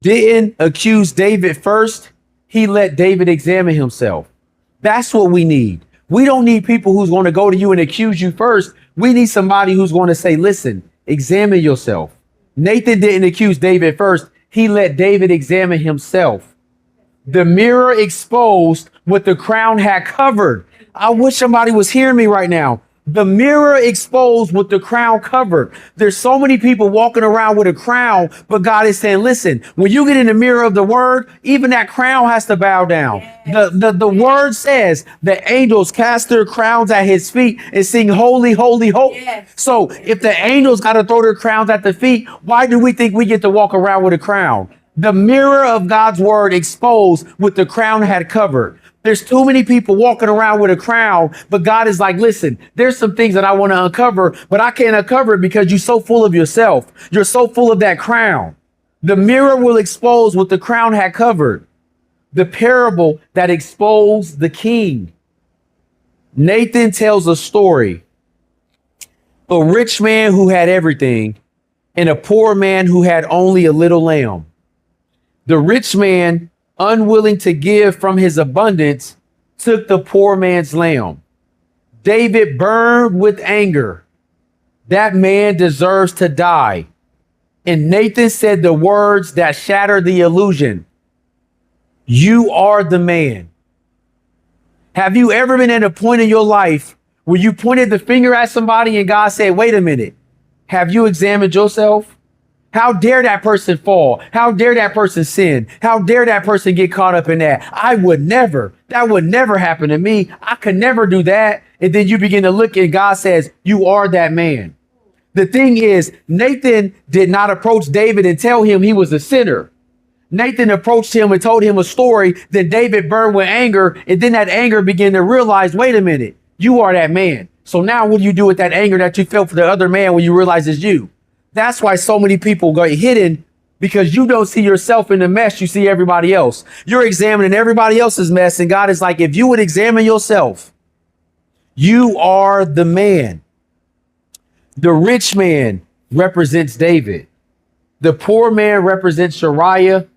didn't accuse David first. He let David examine himself. That's what we need. We don't need people who's going to go to you and accuse you first. We need somebody who's going to say, listen, examine yourself. Nathan didn't accuse David first. He let David examine himself. The mirror exposed what the crown had covered. I wish somebody was hearing me right now. The mirror exposed what the crown covered. There's so many people walking around with a crown, but God is saying, listen, when you get in the mirror of the word, even that crown has to bow down. The word says the angels cast their crowns at his feet and sing holy, holy, holy. Yes. So if the angels got to throw their crowns at the feet, why do we think we get to walk around with a crown? The mirror of God's word exposed what the crown had covered. There's too many people walking around with a crown, but God is like, listen, there's some things that I want to uncover, but I can't uncover it because you're so full of yourself. You're so full of that crown. The mirror will expose what the crown had covered. The parable that exposed the king. Nathan tells a story. A rich man who had everything and a poor man who had only a little lamb. The rich man, unwilling to give from his abundance, took the poor man's lamb. David burned with anger. That man deserves to die. And Nathan said the words that shattered the illusion. You are the man. Have you ever been at a point in your life where you pointed the finger at somebody and God said, wait a minute, have you examined yourself? How dare that person fall? How dare that person sin? How dare that person get caught up in that? I would never. That would never happen to me. I could never do that. And then you begin to look and God says, you are that man. The thing is, Nathan did not approach David and tell him he was a sinner. Nathan approached him and told him a story that David burned with anger. And then that anger began to realize, wait a minute, you are that man. So now what do you do with that anger that you felt for the other man when you realize it's you? That's why so many people get hidden, because you don't see yourself in the mess. You see everybody else. You're examining everybody else's mess. And God is like, if you would examine yourself, you are the man. The rich man represents David. The poor man represents Shir'Lee.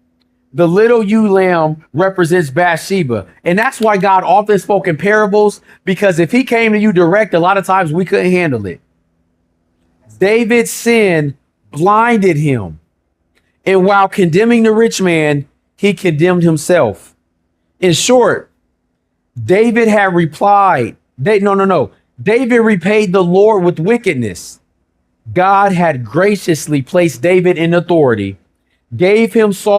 The little ewe lamb represents Bathsheba. And that's why God often spoke in parables, because if he came to you direct, a lot of times we couldn't handle it. David's sin blinded him. And while condemning the rich man, he condemned himself. In short, David had replied. David repaid the Lord with wickedness. God had graciously placed David in authority, gave him Saul